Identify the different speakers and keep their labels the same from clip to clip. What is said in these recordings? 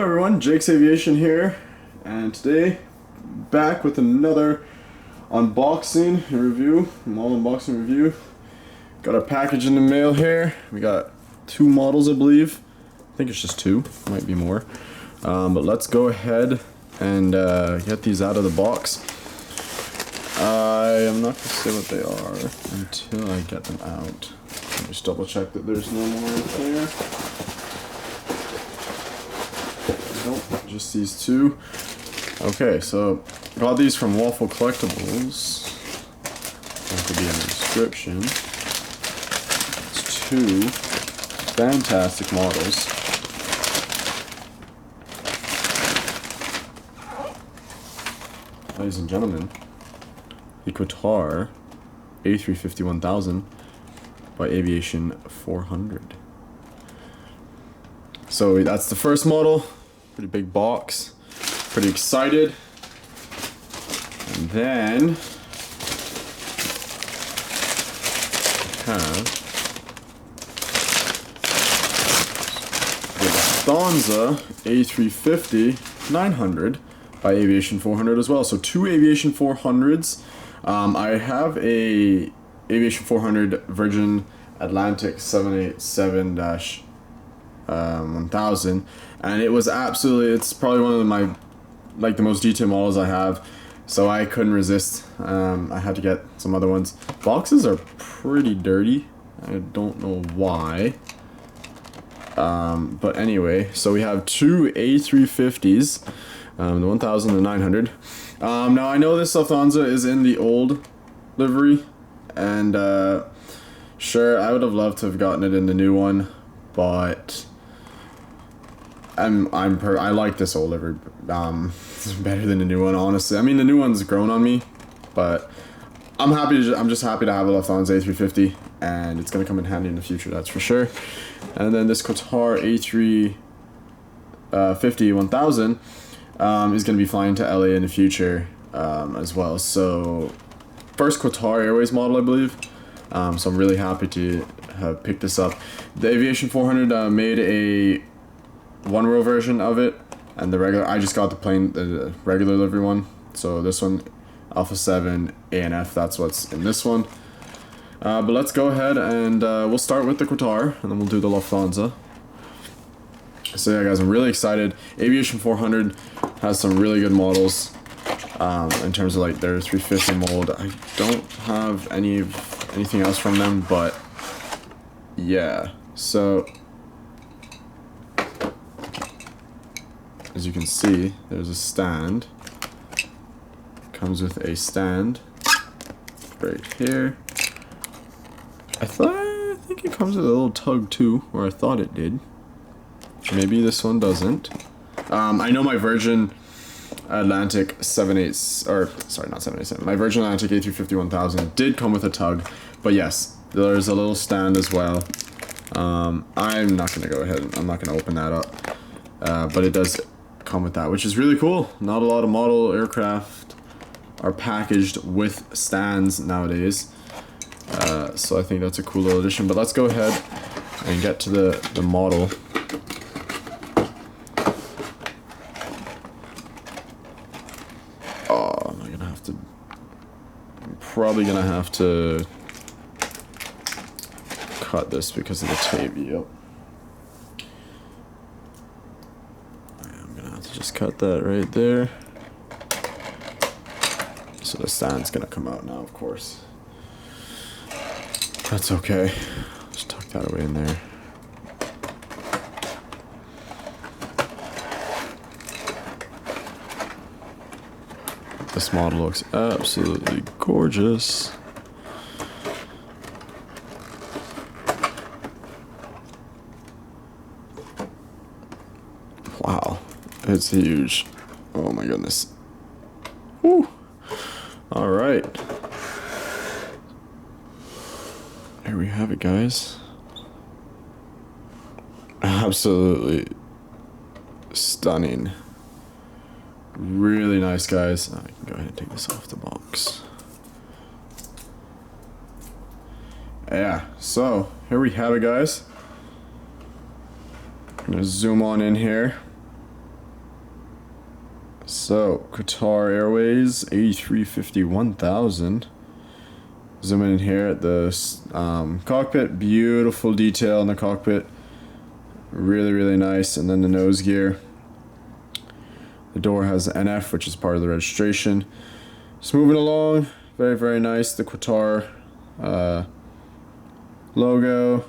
Speaker 1: Hello everyone, Jake's Aviation here, and today back with another unboxing review, model unboxing review. Got our package in the mail here. We got two models, I believe. I think it's just two, might be more. But let's go ahead and get these out of the box. I am not going to say what they are until I get them out. Let me just double check that there's no more in there. Nope, just these two. Okay, so got these from Waffle Collectibles. That could be in the description. It's two fantastic models. Ladies and gentlemen, the Qatar A350 1000 by Aviation 400. So that's the first model. Pretty big box. Pretty excited. And then we have the Lufthansa A350 900 by Aviation 400 as well. So two Aviation 400s. I have a Aviation 400 Virgin Atlantic 787-1000, and it was absolutely, it's probably one of my, like, the most detailed models I have, so I couldn't resist. I had to get some other ones. Boxes are pretty dirty. I don't know why. But anyway, so we have two A350s, the 1000 and 900. Now I know this Lufthansa is in the old livery, and sure, I would have loved to have gotten it in the new one, but I like this old livery better than the new one, honestly. I mean, the new one's grown on me, but I'm just happy to have a Lufthansa A350, and it's gonna come in handy in the future, that's for sure. And then this Qatar A350 1000 is gonna be flying to LA in the future as well. So first Qatar Airways model, I believe. So I'm really happy to have picked this up. The Aviation 400 made a one-row version of it, and the regular, I just got the regular livery one. So this one, Alpha 7 ANF, that's what's in this one. But let's go ahead and we'll start with the Qatar, and then we'll do the Lufthansa. So yeah, guys, I'm really excited. Aviation 400 has some really good models in terms of like their 350 mold. I don't have anything else from them, but yeah. So as you can see, there's a stand. Comes with a stand right here. I think it comes with a little tug too, or I thought it did. Maybe this one doesn't. I know my Virgin Atlantic 787. My Virgin Atlantic A350 1000 did come with a tug, but yes, there's a little stand as well. I'm not gonna go ahead. I'm not gonna open that up, but it does come with that, which is really cool. Not a lot of model aircraft are packaged with stands nowadays, so I think that's a cool little addition. But let's go ahead and get to the model. I'm probably gonna have to cut this because of the tape. Yep. I'm gonna have to just cut that right there. So the stand's gonna come out now, of course. That's okay. Just tuck that away in there. This model looks absolutely gorgeous. Wow, it's huge. Oh my goodness. Woo. All right. Here we have it, guys. Absolutely stunning. Really nice, guys. I can go ahead and take this off the box. Yeah, so here we have it, guys. I'm gonna zoom on in here. So, Qatar Airways A350 1000. Zoom in here at the cockpit. Beautiful detail in the cockpit. Really, really nice. And then the nose gear. The door has NF, which is part of the registration. Just moving along. Very, very nice. The Qatar logo.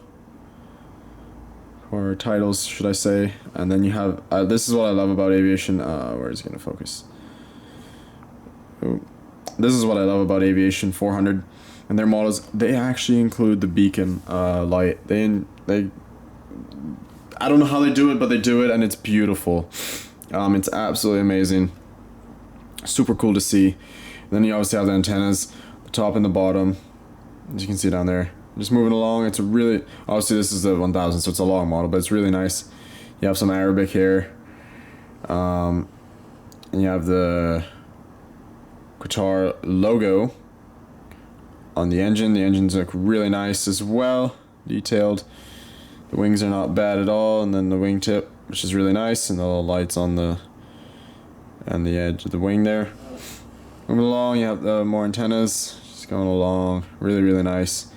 Speaker 1: Or titles, should I say. And then you have, this is what I love about Aviation. Where is it going to focus? Ooh. This is what I love about Aviation400 and their models. They actually include the beacon light. They I don't know how they do it, but they do it, and it's beautiful. It's absolutely amazing. Super cool to see. And then you obviously have the antennas, the top and the bottom, as you can see down there. Just moving along. It's a really, obviously this is the 1000, so it's a long model, but it's really nice. You have some Arabic here, and you have the Qatar logo on the engine. The engines look really nice as well, detailed. The wings are not bad at all, and then the wingtip, which is really nice, and the little lights on the edge of the wing there. Moving along, you have the more antennas, just going along, really, really nice.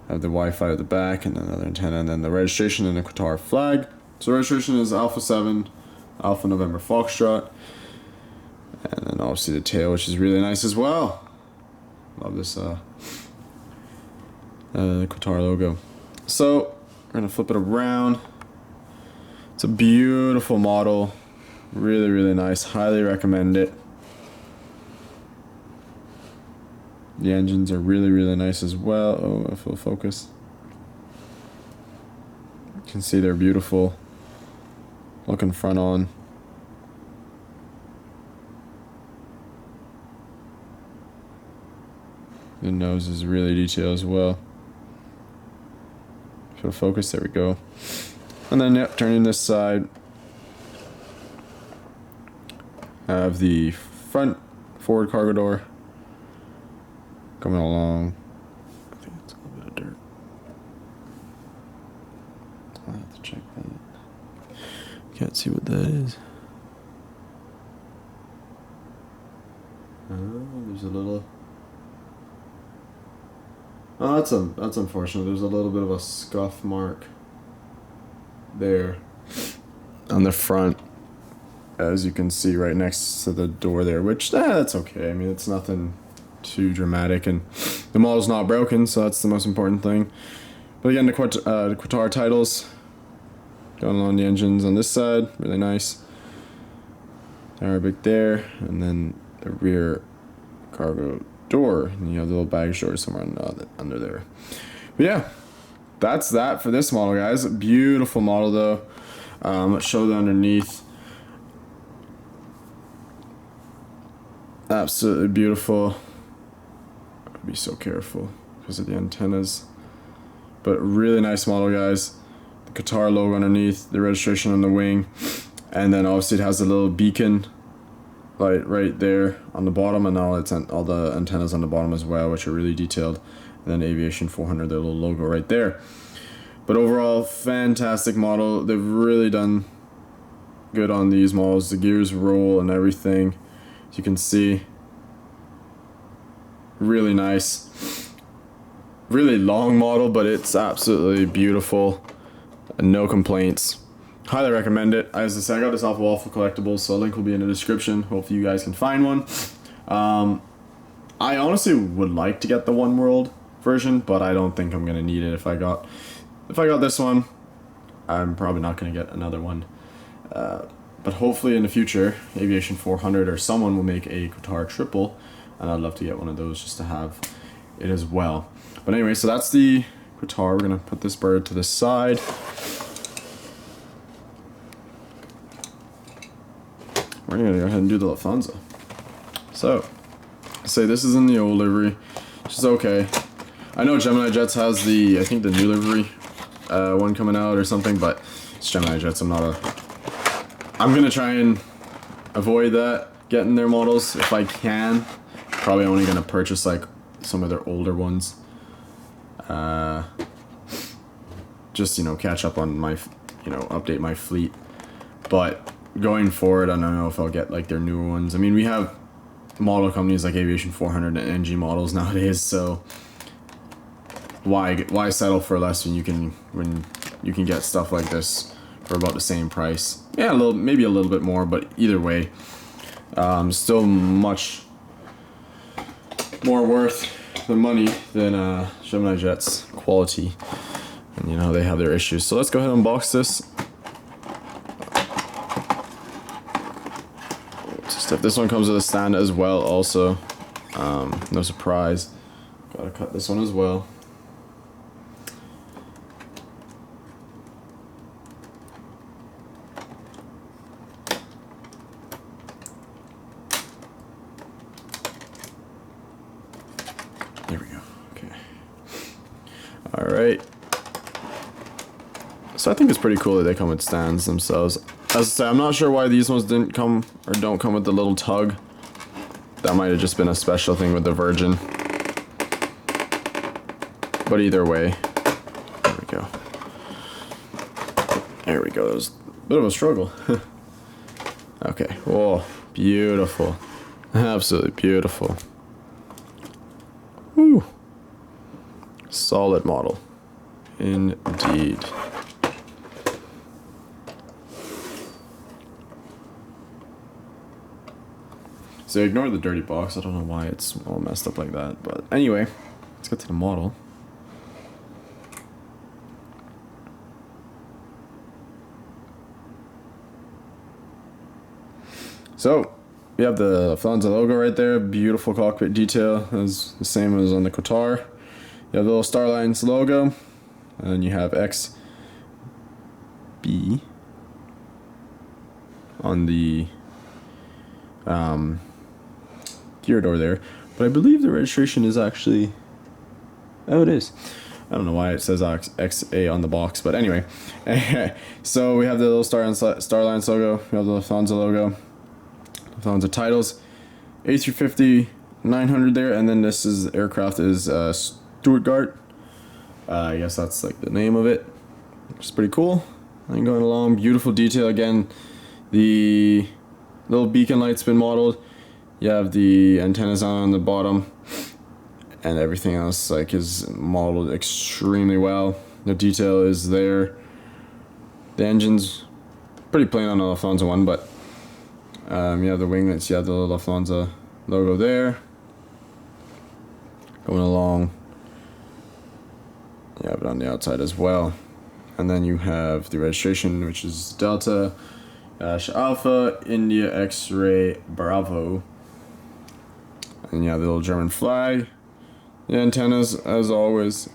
Speaker 1: Have the Wi-Fi at the back, and then another antenna, and then the registration and the Qatar flag. So registration is Alpha 7, Alpha November Foxtrot, and then obviously the tail, which is really nice as well. Love this Qatar logo. So we're gonna flip it around. It's a beautiful model, really, really nice. Highly recommend it. The engines are really, really nice as well. Oh, if it'll focus. You can see they're beautiful. Looking front on. The nose is really detailed as well. If it'll focus, there we go. And then, yep, turning this side. Have the front forward cargo door. Coming along. I think it's a little bit of dirt. I'll have to check that. Can't see what that is. Oh, there's a little. Oh, that's unfortunate. There's a little bit of a scuff mark there on the front, as you can see right next to the door there. Which that's okay. I mean, it's nothing too dramatic, and the model's not broken, so that's the most important thing. But again, the Qatar titles going along the engines on this side, really nice. Arabic there, and then the rear cargo door, and you have the little baggage door somewhere under there. But yeah, that's that for this model, guys. Beautiful model though. Let's show the underneath. Absolutely beautiful. Be so careful because of the antennas, but really nice model, guys. The Qatar logo underneath, the registration on the wing, and then obviously it has a little beacon light right there on the bottom, and all the antennas on the bottom as well, which are really detailed. And then Aviation400, their little logo right there. But overall, fantastic model. They've really done good on these models. The gears roll and everything, as you can see. Really nice, really long model, but it's absolutely beautiful. No complaints. Highly recommend it. As I said, I got this off of Waffle Collectibles, so a link will be in the description. Hopefully you guys can find one. I honestly would like to get the One World version, but I don't think I'm gonna need it. If I got this one, I'm probably not gonna get another one. But hopefully in the future, Aviation400 or someone will make a Qatar triple, and I'd love to get one of those just to have it as well. But anyway, so that's the Qatar. We're gonna put this bird to the side. We're gonna go ahead and do the Lufthansa. So, say this is in the old livery, which is okay. I know Gemini Jets has the, I think the new livery one coming out or something, but it's Gemini Jets. I'm gonna try and avoid that, getting their models if I can. Probably only gonna purchase like some of their older ones. Just, catch up on my, update my fleet. But going forward, I don't know if I'll get like their newer ones. I mean, we have model companies like Aviation400 and NG models nowadays, so why settle for less when you can get stuff like this for about the same price? Yeah, maybe a little bit more, but either way, still much more worth the money than Gemini Jet's quality. And you know, they have their issues. So let's go ahead and unbox this. Stuff. This one comes with a stand as well also. No surprise. Gotta cut this one as well. There we go. Okay. Alright. So I think it's pretty cool that they come with stands themselves. As I say, I'm not sure why these ones didn't come or don't come with the little tug. That might have just been a special thing with the Virgin. But either way, there we go. There we go. It was a bit of a struggle. Okay. Whoa, beautiful. Absolutely beautiful. Woo. Solid model. Indeed. So ignore the dirty box. I don't know why it's all messed up like that. But anyway, let's get to the model. So we have the Lufthansa logo right there. Beautiful cockpit detail. It's the same as on the Qatar. You have the little Starlines logo. And then you have XB on the gear door there, but I believe the registration is actually, oh, it is. I don't know why it says XA on the box, but anyway. So we have the little Starlines logo, we have the Lufthansa logo, Lufthansa titles, A350 900 there, and then this aircraft is Stuttgart. I guess that's like the name of it, which is pretty cool. And going along, beautiful detail again. The little beacon light's been modeled. You have the antennas on the bottom, and everything else like is modeled extremely well. The detail is there. The engine's pretty plain on the Lufthansa one, but you have the winglets. You have the little Lufthansa logo there. Going along, you have it on the outside as well, and then you have the registration, which is Delta Alpha India X-Ray Bravo. And you have the little German flag. The antennas, as always,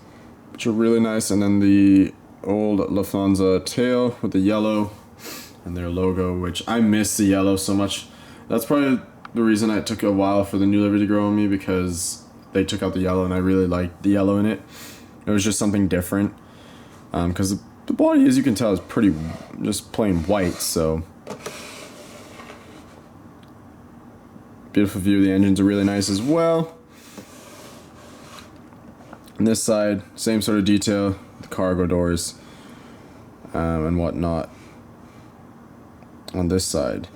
Speaker 1: which are really nice. And then the old Lufthansa tail with the yellow and their logo, which I miss the yellow so much. That's probably the reason it took a while for the new livery to grow on me, because they took out the yellow and I really liked the yellow in it. It was just something different. Because the body, as you can tell, is pretty just plain white, so beautiful view. The engines are really nice as well. On this side, same sort of detail, the cargo doors and whatnot on this side.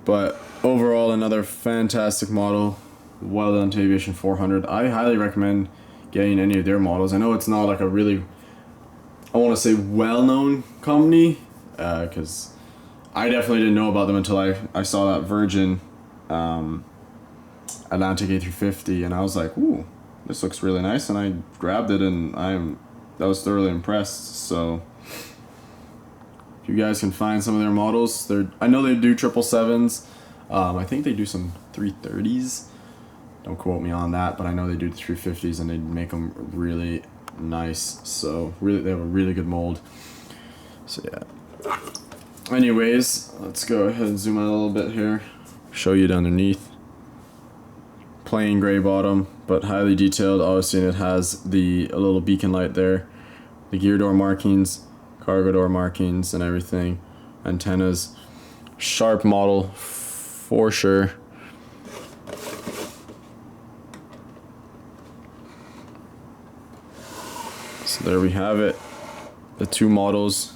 Speaker 1: But overall, another fantastic model. Well done to Aviation400. I highly recommend getting any of their models. I know it's not like a really, I want to say, well-known company, because I definitely didn't know about them until I saw that Virgin Atlantic A350, and I was like, ooh, this looks really nice, and I grabbed it, and I was thoroughly impressed. So if you guys can find some of their models, I know they do 777s. I think they do some 330s. Don't quote me on that, but I know they do the 350s, and they make them really nice. So really, they have a really good mold. So yeah. Anyways, let's go ahead and zoom out a little bit here. Show you underneath. Plain gray bottom, but highly detailed. Obviously, and it has a little beacon light there. The gear door markings, cargo door markings, and everything. Antennas. Sharp model for sure. So there we have it. The two models,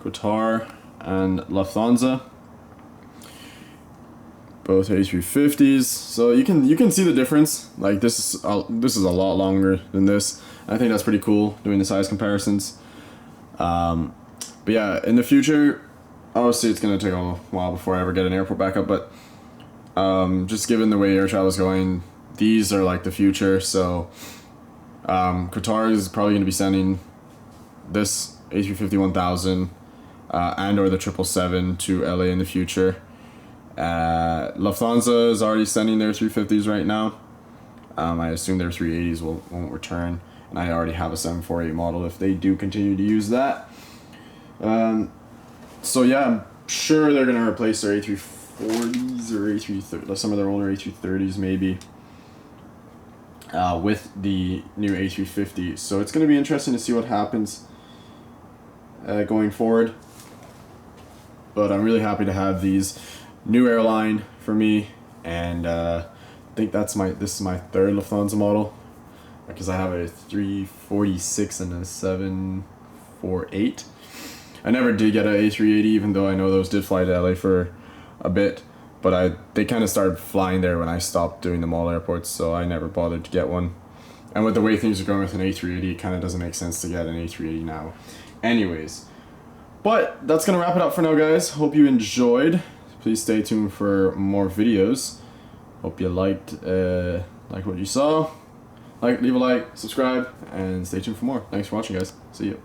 Speaker 1: Qatar and Lufthansa. both A350s. So you can see the difference. Like this is a lot longer than this. I think that's pretty cool doing the size comparisons. But yeah, in the future, obviously it's gonna take a while before I ever get an airport backup. But just given the way air travel is going, these are like the future. So Qatar is probably gonna be sending this A350-1000 and or the 777 to LA in the future. Lufthansa is already sending their 350s right now. I assume their 380s won't return, and I already have a 748 model if they do continue to use that. So yeah, I'm sure they're gonna replace their A340s or A330, some of their older A330s maybe, with the new A350. So it's gonna be interesting to see what happens going forward. But I'm really happy to have these. New airline for me, and I think this is my third Lufthansa model, because I have a 346 and a 748. I never did get an A380, even though I know those did fly to LA for a bit, but they kind of started flying there when I stopped doing them all airports, so I never bothered to get one. And with the way things are going with an A380, it kind of doesn't make sense to get an A380 now. Anyways, but that's gonna wrap it up for now, guys. Hope you enjoyed. Please stay tuned for more videos. Hope you liked what you saw. Leave a like, subscribe, and stay tuned for more. Thanks for watching, guys. See you.